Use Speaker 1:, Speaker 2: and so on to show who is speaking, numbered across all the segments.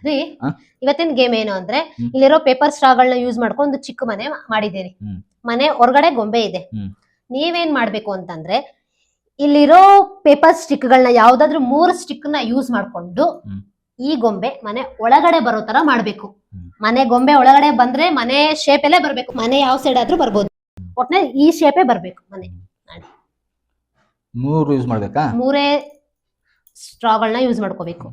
Speaker 1: ರೀ
Speaker 2: ಹಾ?
Speaker 1: ಇವತ್ತಿನ ಗೇಮ್ ಏನು ಅಂದ್ರೆ
Speaker 2: ಹ್ಮ್.
Speaker 1: ಇಲ್ಲಿರೋ ಪೇಪರ್ ಸ್ಟ್ರಾಗಳನ್ನ ಯೂಸ್ ಮಾಡ್ಕೊಂಡು ಒಂದು ಚಿಕ್ಕ ಮನೆ ಮಾಡಿದೀನಿ.
Speaker 2: ಹ್ಮ್.
Speaker 1: ಮನೆ ಹೊರಗಡೆ ಗೊಂಬೆ ಇದೆ.
Speaker 2: ಹ್ಮ್.
Speaker 1: ನೀವೇನ್ ಮಾಡ್ಬೇಕು ಅಂತಂದ್ರೆ ಇಲ್ಲಿರೋ ಪೇಪರ್ ಸ್ಟಿಕ್ ಗಳನ್ನ ಯಾವ್ದಾದ್ರು 3 ಸ್ಟಿಕ್ ನ ಯೂಸ್ ಮಾಡ್ಕೊಂಡು
Speaker 2: ಹ್ಮ್.
Speaker 1: ಈ ಗೊಂಬೆ ಮನೆ ಒಳಗಡೆ ಬರೋ ತರ ಮಾಡ್ಬೇಕು.
Speaker 2: ಹ್ಮ್.
Speaker 1: ಮನೆ ಗೊಂಬೆ ಒಳಗಡೆ ಬಂದ್ರೆ ಮನೆ ಶೇಪ್ ಅಲ್ಲೇ ಬರ್ಬೇಕು. ಮನೆ ಯಾವ ಸೈಡ್ ಆದ್ರೂ ಬರ್ಬೋದು, ಒಟ್ನಲ್ಲಿ ಈ ಶೇಪೇ ಬರ್ಬೇಕು ಮನೆ.
Speaker 2: 3 ಯೂಸ್ ಮಾಡ್ಬೇಕಾ?
Speaker 1: 3 ಸ್ಟ್ರಾಗಳನ್ನ ಯೂಸ್ ಮಾಡ್ಕೋಬೇಕು.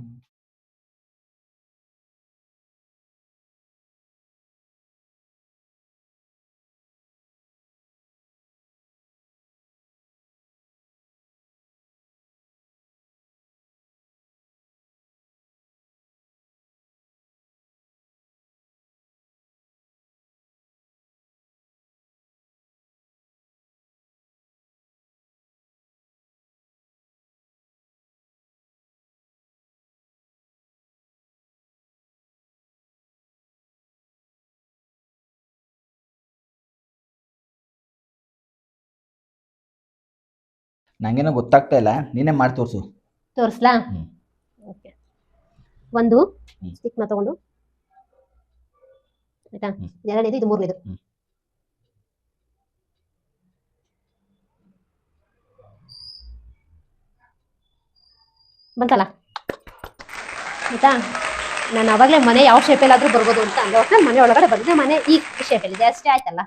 Speaker 2: ನಂಗೇನೋ ಗೊತ್ತಾಗ್ತಾ ಇಲ್ಲ, ನೀನೇ ಮಾಡಿ ತೋರ್ಸು.
Speaker 1: ತೋರಿಸ್ಲಾ?
Speaker 2: ಹ್ಮ್.
Speaker 1: ಓಕೆ, ಒಂದು
Speaker 2: ಹ್ಮ್.
Speaker 1: ಸ್ಟಿಕ್ ನ ತಗೊಂಡು ಆಯ್ತಾ,
Speaker 2: ಹ್ಮ್.
Speaker 1: ಎರಡನೇದು ಇದು ಮೂರನೇದು.
Speaker 2: ಹ್ಮ್.
Speaker 1: ಬಂತಲ್ಲ ಆಯ್ತಾ. ನಾನು ಅವಾಗಲೇ ಮನೆ ಯಾವ ಶೇಪಲ್ಲಾದ್ರೂ ಬರ್ಬೋದು ಅಂತ ಅಂದ್ರೆ ಒಟ್ಟು ಮನೆ ಒಳಗಡೆ ಬಂದ್ರೆ ಮನೆ ಈ ಶೇಪಲ್ಲಿದೆ ಅಷ್ಟೇ, ಆಯ್ತಲ್ಲ.